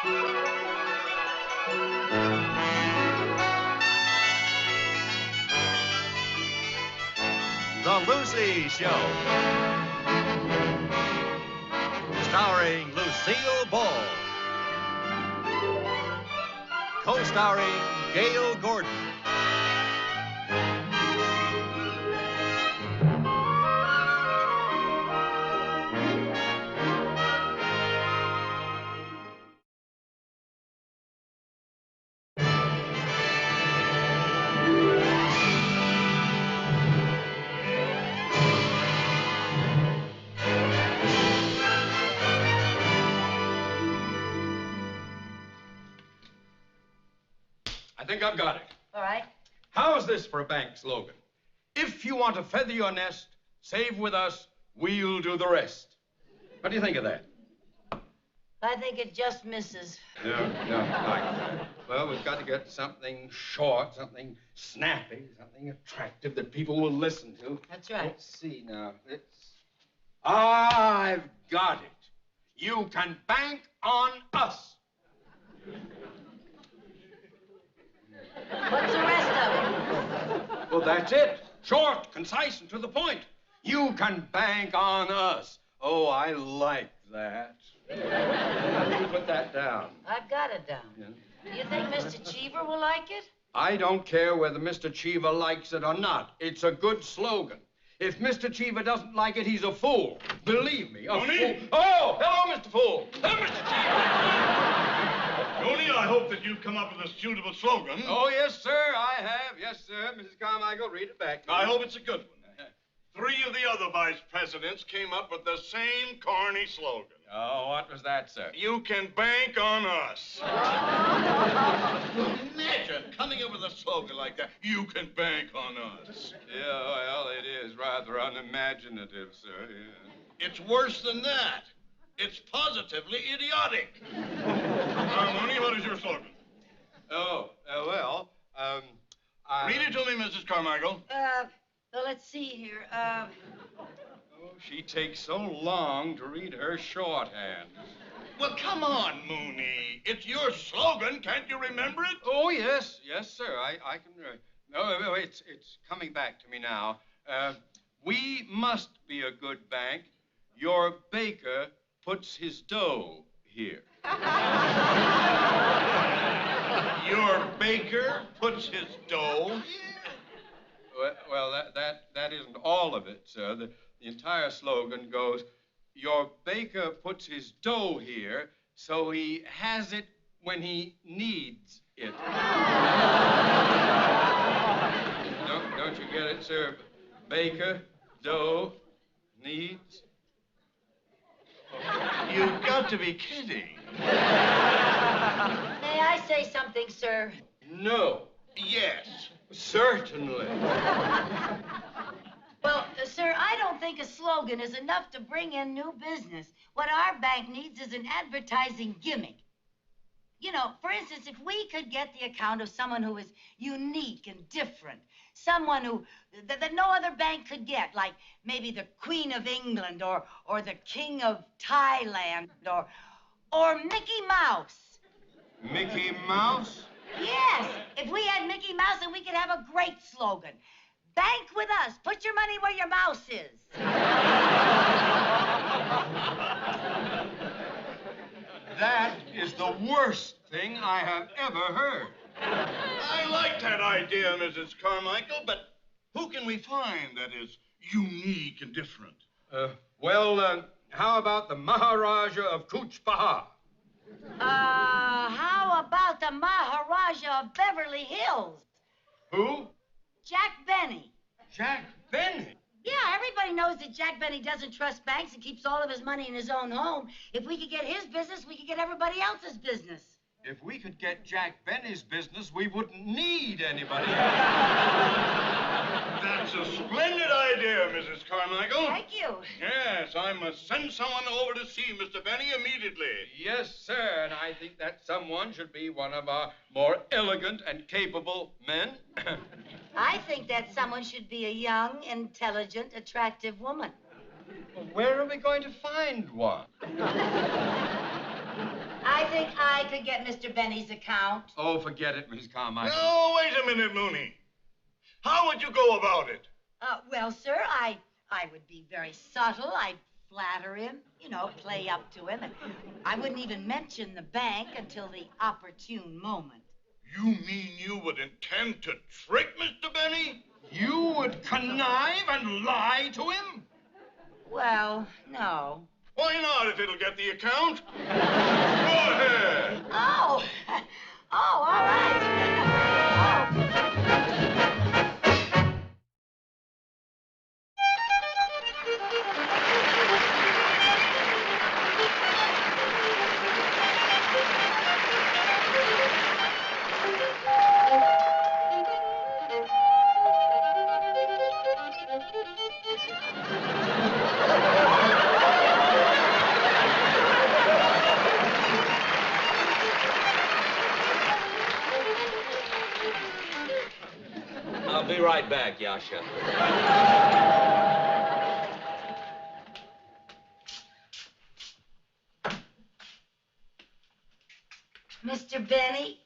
The Lucy Show. Starring Lucille Ball. Co-starring Gail Gordon. I think I've got it. All right. How's this for a bank slogan? If you want to feather your nest, save with us, we'll do the rest. What do you think of that? I think it just misses. No, like, well, we've got to get something short, something snappy, something attractive that people will listen to. That's right. Let's see now. I've got it. You can bank on us. What's the rest of it? Well, that's it. Short, concise, and to the point. You can bank on us. Oh, I like that. You put that down. I've got it down. Yeah. Do you think Mr. Cheever will like it? I don't care whether Mr. Cheever likes it or not. It's a good slogan. If Mr. Cheever doesn't like it, he's a fool. Believe me, a Mooney? fool. Oh, hello, Mr. Fool. Hello, Mr. Cheever. Mooney, I hope that you've come up with a suitable slogan. Oh, yes, sir, I have. Yes, sir. Mrs. Carmichael, read it back. I hope it's a good one. 3 of the other vice presidents came up with the same corny slogan. Oh, what was that, sir? You can bank on us. Imagine coming up with a slogan like that. You can bank on us. Yeah, well, it is rather unimaginative, sir. Yeah. It's worse than that. It's positively idiotic. Mooney, what is your slogan? Oh, well, Read it to me, Mrs. Carmichael. Well, let's see here. Oh, she takes so long to read her shorthand. Well, come on, Mooney. It's your slogan. Can't you remember it? Oh, yes. Yes, sir. I can... No, it's coming back to me now. We must be a good bank. Your baker puts his dough here. Your baker puts his dough here? Well, that isn't all of it, sir. The entire slogan goes, your baker puts his dough here, so he has it when he needs it. Don't you get it, sir? Baker, dough, needs. You've got to be kidding. May I say something, sir? No. Yes. Certainly. Well, sir, I don't think a slogan is enough to bring in new business. What our bank needs is an advertising gimmick. You know, for instance, if we could get the account of someone who is unique and different, someone who that no other bank could get, like maybe the Queen of England or the King of Thailand or Mickey Mouse. Mickey Mouse? Yes, if we had Mickey Mouse, then we could have a great slogan. Bank with us. Put your money where your mouse is. That is the worst thing I have ever heard. I like that idea, Mrs. Carmichael, but who can we find that is unique and different? How about the Maharaja of Cooch Bahar? How about the Maharaja of Beverly Hills? Who? Jack Benny. Jack Benny. Yeah, everybody knows that Jack Benny doesn't trust banks and keeps all of his money in his own home. If we could get his business, we could get everybody else's business. If we could get Jack Benny's business, we wouldn't need anybody. That's a splendid idea, Mrs. Carmichael. Thank you. Yes, I must send someone over to see Mr. Benny immediately. Yes, sir, and I think that someone should be one of our more elegant and capable men. I think that someone should be a young, intelligent, attractive woman. Well, where are we going to find one? I think I could get Mr. Benny's account. Oh, forget it, Miss Carmichael. No, wait a minute, Mooney. How would you go about it? Well, sir, I would be very subtle. I'd flatter him, play up to him. And I wouldn't even mention the bank until the opportune moment. You mean you would intend to trick Mr. Benny? You would connive and lie to him? Well, no. Why not, if it'll get the account? Go ahead. Oh, all right. I'll be right back, Yasha. Mr. Benny?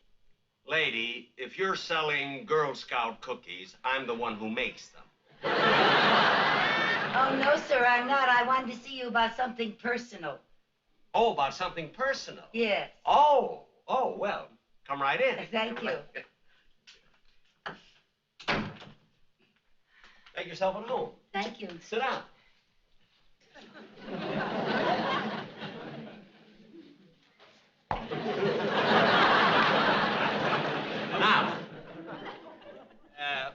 Lady, if you're selling Girl Scout cookies, I'm the one who makes them. Oh, no, sir, I'm not. I wanted to see you about something personal. Oh, about something personal? Yes. Oh, well, come right in. Thank you. Make yourself at home. Thank you. Sit down. Now,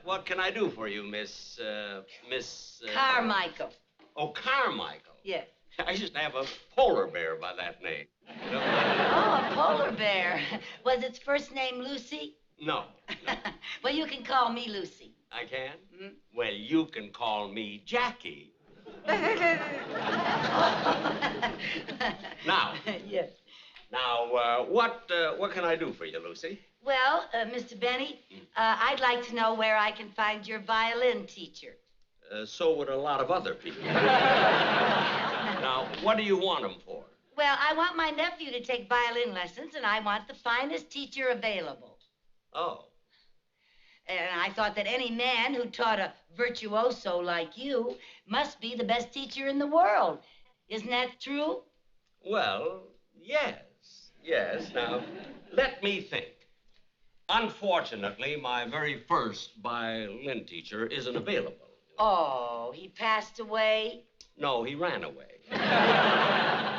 what can I do for you, Miss... Carmichael. Oh, Carmichael. Yes. I used to have a polar bear by that name. Oh, a polar bear. Was its first name Lucy? No. Well, you can call me Lucy. I can? Hmm? Well, you can call me Jackie. Now. Yes. Now, what can I do for you, Lucy? Well, Mr. Benny, I'd like to know where I can find your violin teacher. So would a lot of other people. Now, what do you want them for? Well, I want my nephew to take violin lessons, and I want the finest teacher available. Oh. And I thought that any man who taught a virtuoso like you must be the best teacher in the world. Isn't that true? Well, yes. Yes. Now, let me think. Unfortunately, my very first violin teacher isn't available. Oh, he passed away? No, he ran away.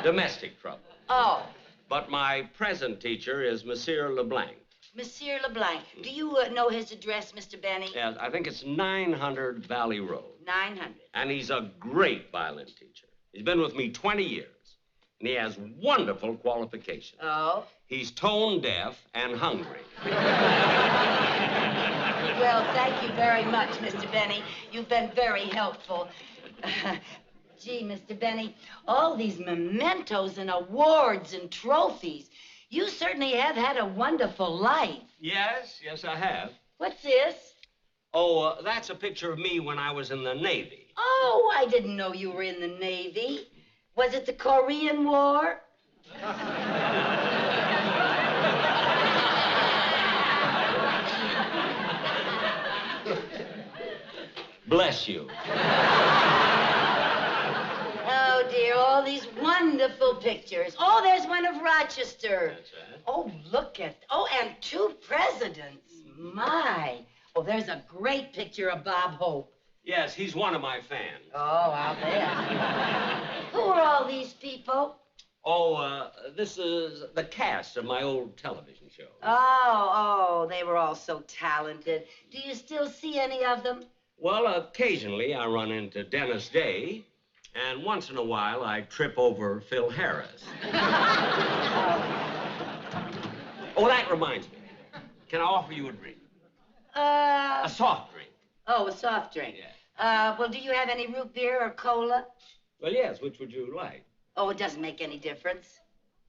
Domestic trouble. Oh. But my present teacher is Monsieur LeBlanc. Monsieur LeBlanc. Do you know his address, Mr. Benny? Yes, I think it's 900 Valley Road. 900. And he's a great violin teacher. He's been with me 20 years. And he has wonderful qualifications. Oh? He's tone deaf and hungry. Well, thank you very much, Mr. Benny. You've been very helpful. Gee, Mr. Benny, all these mementos and awards and trophies. You certainly have had a wonderful life. Yes, I have. What's this? Oh, that's a picture of me when I was in the Navy. Oh, I didn't know you were in the Navy. Was it the Korean War? Bless you. Oh, dear, all these wonderful pictures. Oh, there's one of Rochester. That's right. Oh, look at... Oh, and 2 presidents. My. Oh, there's a great picture of Bob Hope. Yes, he's one of my fans. Oh, I'll bet. Who are all these people? Oh, this is the cast of my old television show. Oh, they were all so talented. Do you still see any of them? Well, occasionally I run into Dennis Day, and once in a while I trip over Phil Harris. Oh, that reminds me. Can I offer you a drink? A soft drink. Oh, a soft drink. Yeah. Well, do you have any root beer or cola? Well, yes, which would you like? Oh, it doesn't make any difference.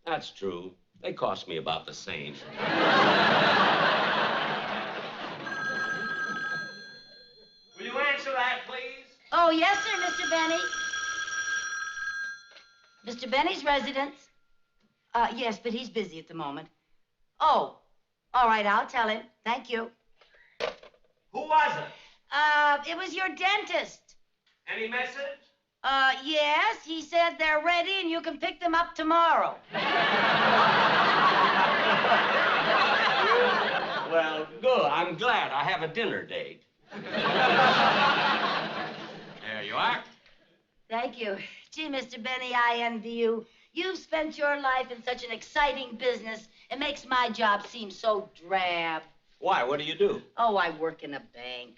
That's true. They cost me about the same. Will you answer that, please? Oh, yes, sir, Mr. Benny. Mr. Benny's residence. Yes, but he's busy at the moment. Oh, all right, I'll tell him. Thank you. Who was it? It was your dentist. Any message? Yes, he said they're ready and you can pick them up tomorrow. Well, good. I'm glad I have a dinner date. There you are. Thank you. Gee, Mr. Benny, I envy you. You've spent your life in such an exciting business. It makes my job seem so drab. Why? What do you do? Oh, I work in a bank.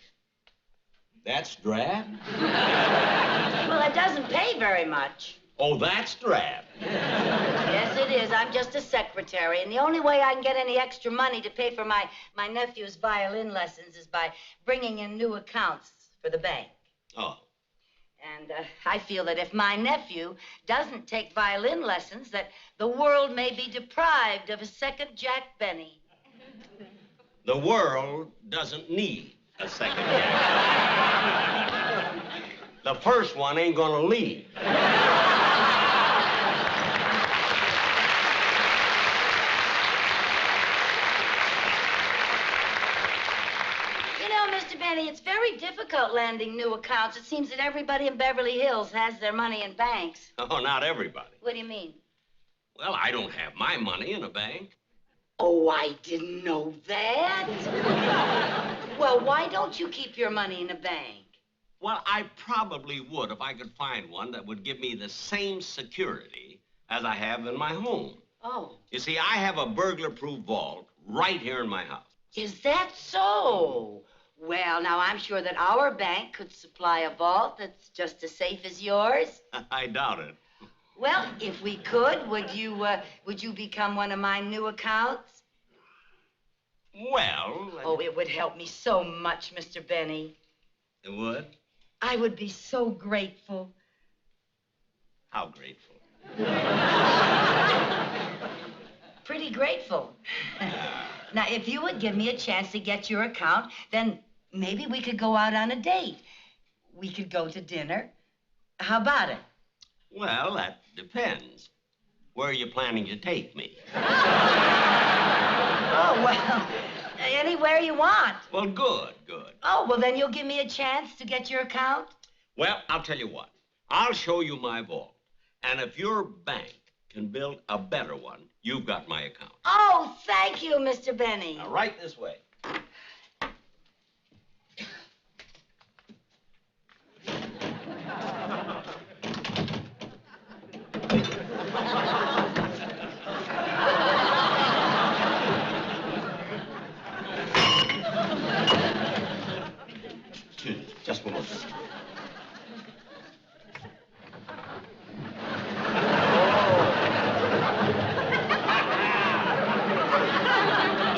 That's drab? Well, it doesn't pay very much. Oh, that's drab. Yes, it is. I'm just a secretary, and the only way I can get any extra money to pay for my nephew's violin lessons is by bringing in new accounts for the bank. Oh. And I feel that if my nephew doesn't take violin lessons, that the world may be deprived of a second Jack Benny. The world doesn't need a second Jack. The first one ain't gonna leave. You know, Mr. Benny, it's very difficult landing new accounts. It seems that everybody in Beverly Hills has their money in banks. Oh, not everybody. What do you mean? Well, I don't have my money in a bank. Oh, I didn't know that. Well, why don't you keep your money in a bank? Well, I probably would if I could find one that would give me the same security as I have in my home. Oh. You see, I have a burglar-proof vault right here in my house. Is that so? Well, now, I'm sure that our bank could supply a vault that's just as safe as yours. I doubt it. Well, if we could, would you become one of my new accounts? Well... Oh, it would help me so much, Mr. Benny. It would? I would be so grateful. How grateful? Pretty grateful. Now, if you would give me a chance to get your account, then maybe we could go out on a date. We could go to dinner. How about it? Well, that depends. Where are you planning to take me? Oh, well, anywhere you want. Well, good, good. Oh, well, then you'll give me a chance to get your account? Well, I'll tell you what. I'll show you my vault. And if your bank can build a better one, you've got my account. Oh, thank you, Mr. Benny. Now, right this way. Excuse me, just one moment.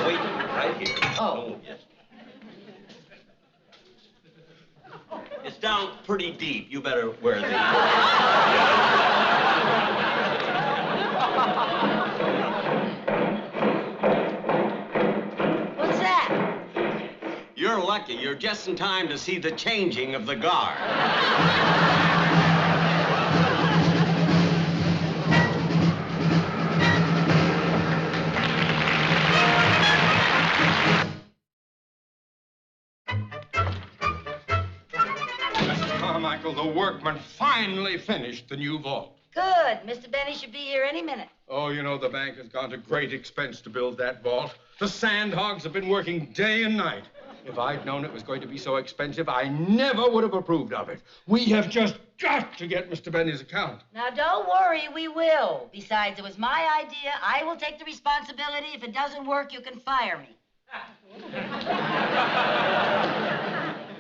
Wait, right here. Oh. Yes. It's down pretty deep. You better wear these. What's that? You're lucky. You're just in time to see the changing of the guard. Mrs. Carmichael, the workmen finally finished the new vault. Good. Mr. Benny should be here any minute. Oh, you know, the bank has gone to great expense to build that vault. The sand hogs have been working day and night. If I'd known it was going to be so expensive, I never would have approved of it. We have just got to get Mr. Benny's account. Now, don't worry, we will. Besides, it was my idea. I will take the responsibility. If it doesn't work, you can fire me.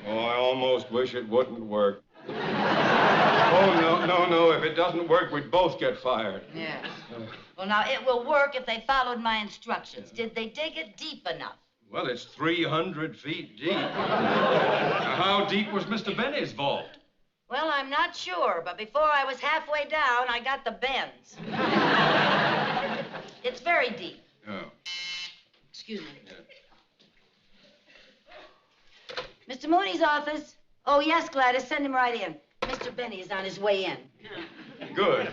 Oh, I almost wish it wouldn't work. Oh, no. If it doesn't work, we'd both get fired. Yes. Well, now, it will work if they followed my instructions. Did they dig it deep enough? Well, it's 300 feet deep. How deep was Mr. Benny's vault? Well, I'm not sure, but before I was halfway down, I got the bends. It's very deep. Oh. Excuse me. Yeah. Mr. Mooney's office. Oh, yes, Gladys, send him right in. Mr. Benny is on his way in. Good.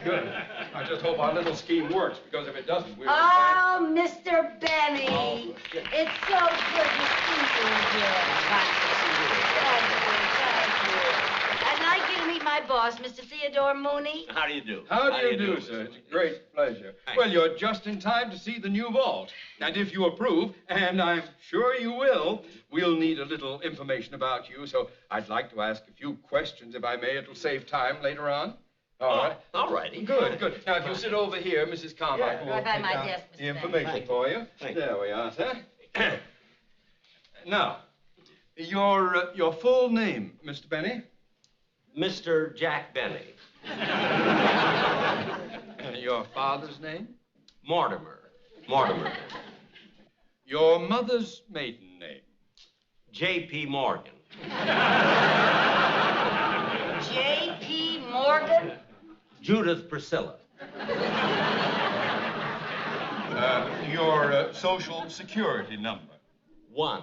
I just hope our little scheme works, because if it doesn't, we'll... Oh, Mr. Benny. Oh. It's so good to see you again. Thank you. I'd like you to meet my boss, Mr. Theodore Mooney. How do you do? How do you do, sir? It's a great pleasure. Thanks. Well, you're just in time to see the new vault. And if you approve, and I'm sure you will, we'll need a little information about you. So I'd like to ask a few questions, if I may. It'll save time later on. All right. All righty. Good, good. Now, if you'll sit over here, Mrs. Carmichael will right by take my down desk, Mr. the information for you. Thank There we are, sir. Now, your full name, Mr. Benny? Mr. Jack Benny. Your father's name? Mortimer. Your mother's maiden name? J.P. Morgan. J.P. Morgan? Judith Priscilla. Your social security number? 1.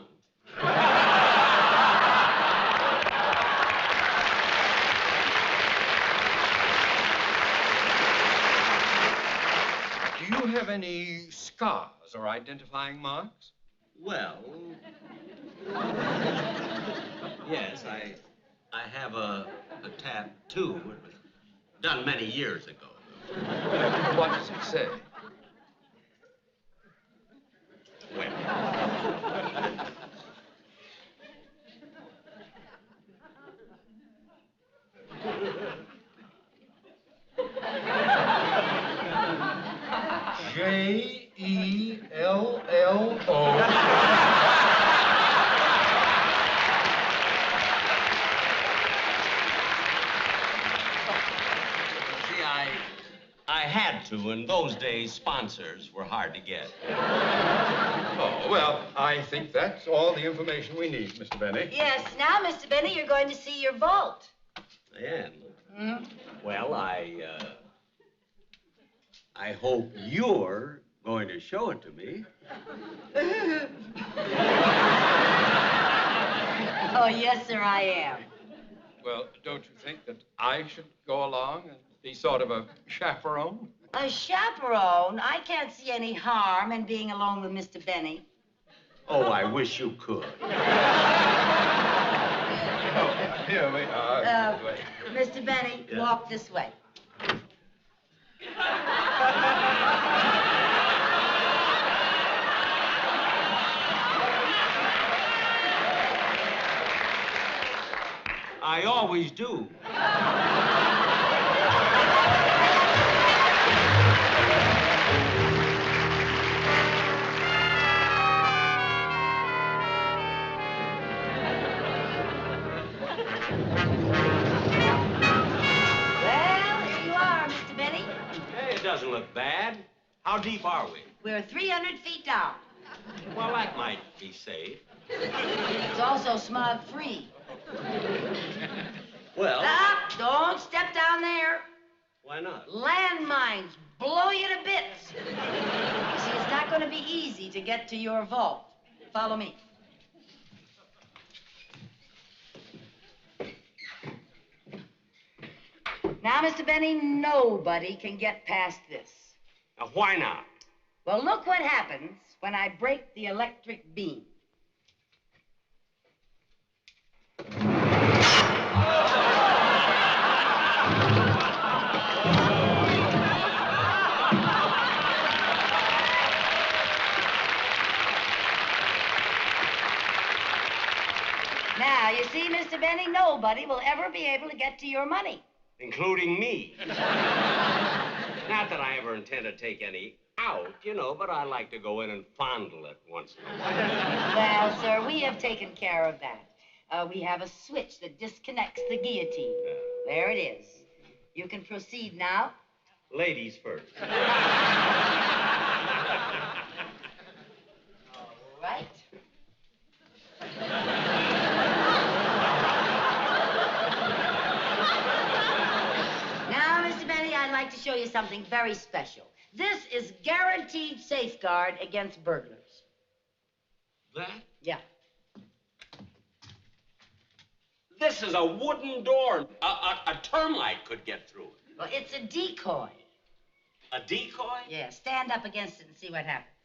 Do you have any scars or identifying marks? Well, yes, I have a tattoo. It was done many years ago. What does it say? Well, J-E-L-L-O. see, I had to. In those days, sponsors were hard to get. Oh, well, I think that's all the information we need, Mr. Benny. Yes. Now, Mr. Benny, you're going to see your vault. And, Hmm? well, I hope you're going to show it to me. Oh, yes, sir, I am. Well, don't you think that I should go along and be sort of a chaperone? A chaperone? I can't see any harm in being alone with Mr. Benny. Oh, I wish you could. Oh, here we are. Mr. Benny, Yeah. walk this way. I always do. Well, here you are, Mr. Benny. Hey, it doesn't look bad. How deep are we? We're 300 feet down. Well, that might be safe. It's also smog-free. Well, Stop! Don't step down there. why not? Landmines blow you to bits. You see, it's not going to be easy to get to your vault. Follow me. Now, Mr. Benny, nobody can get past this. Now, why not? Well, look what happens when I break the electric beam. Now, you see, Mr. Benny, nobody will ever be able to get to your money. Including me. Not that I ever intend to take any out, you know, but I like to go in and fondle it once in a while. Well, sir, we have taken care of that. We have a switch that disconnects the guillotine. There it is. You can proceed now. Ladies first. All right. Now, Mr. Benny, I'd like to show you something very special. This is guaranteed safeguard against burglars. That? Yeah. This is a wooden door. A termite could get through it. Well, it's a decoy. A decoy? Yeah, stand up against it and see what happens.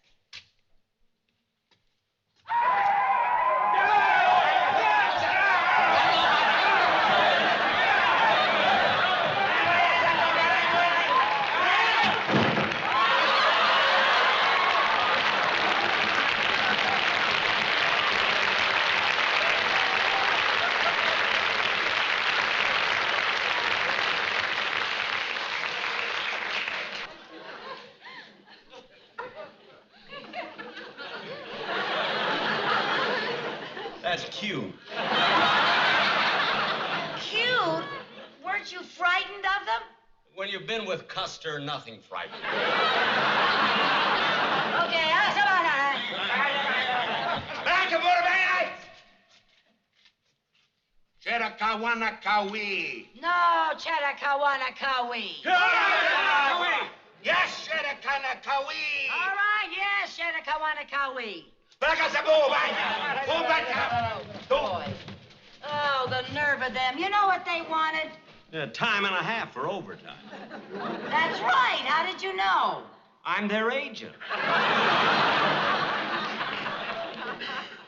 That's cute. Cute? Weren't you frightened of them? When you've been with Custer, nothing frightening. Okay, come on now. Cheddar-kawana-kawi. No, Cheddar-kawana-kawi. Yes, Cheddar-kawana-kawi. All right, yes, Cheddar-kawana-kawi. Boy. Oh, the nerve of them. You know what they wanted? Time and a half for overtime. That's right. How did you know? I'm their agent.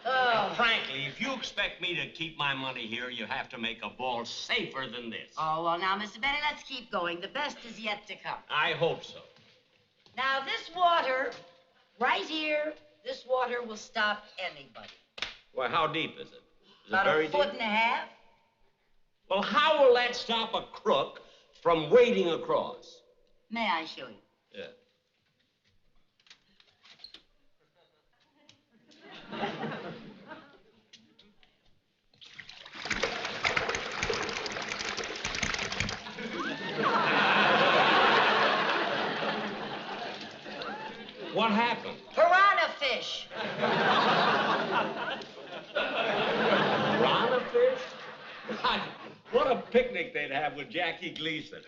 Oh. Frankly, if you expect me to keep my money here, you have to make a ball safer than this. Oh, well, now, Mr. Benny, let's keep going. The best is yet to come. I hope so. Now, this water, right here, this water will stop anybody. Well, how deep is it? Is About it very a foot deep? and a half. Well, how will that stop a crook from wading across? May I show you? Yeah. What happened? Piranha fish. Piranha fish? God, what a picnic they'd have with Jackie Gleason.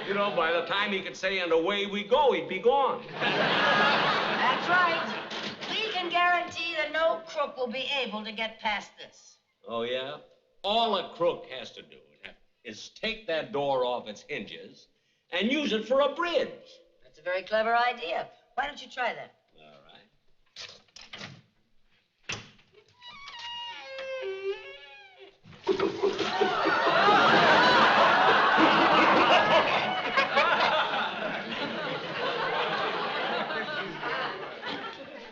You know, by the time he could say, and away we go, he'd be gone. That's right. We can guarantee that no crook will be able to get past this. Oh, yeah? All a crook has to do is take that door off its hinges and use it for a bridge. That's a very clever idea. Why don't you try that? All right.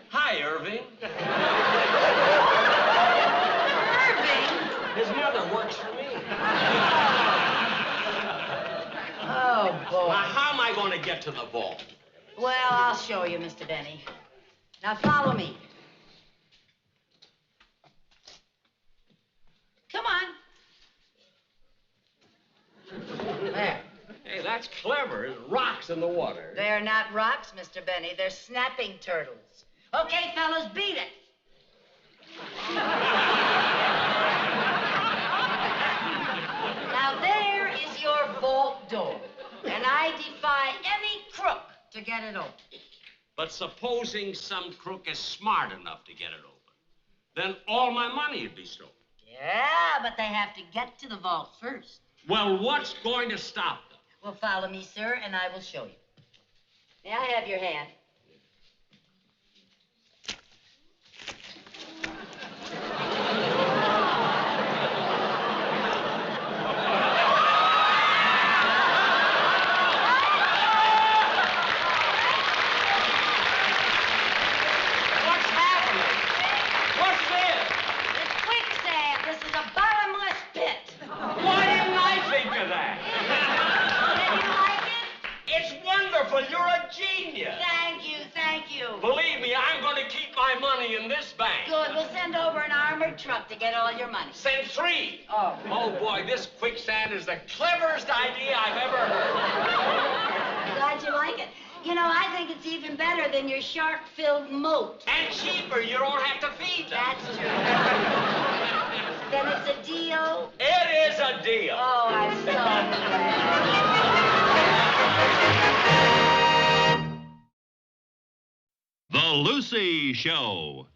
Hi, Irving. Irving? His mother works for me. Oh, boy. Now, how am I going to get to the vault? Well, I'll show you, Mr. Benny. Now, follow me. Come on. There. Hey, that's clever. There's rocks in the water. They're not rocks, Mr. Benny. They're snapping turtles. Okay, fellas, beat it. Now, there is your vault door. And I defy any crook to get it open. But supposing some crook is smart enough to get it open, then all my money would be stolen. Yeah, but they have to get to the vault first. Well, what's going to stop them? Well, follow me, sir, and I will show you. May I have your hand? What's happening? What's this? It's quicksand. This is a bottomless pit. Why didn't I think of that? Did you like it? It's wonderful. You're a genius. Thank you, thank you. Believe me, I'm going to keep my money in this bank. Good. We'll send over an armored truck to get all your money. Send 3. Oh. Oh, boy, this quicksand is the cleverest idea I've ever heard. I'm glad you like it. You know, I think it's even better than your shark-filled moat. And cheaper. You don't have to feed them. That's true. Then it's a deal? It is a deal. Oh, I'm so glad. The Lucy Show.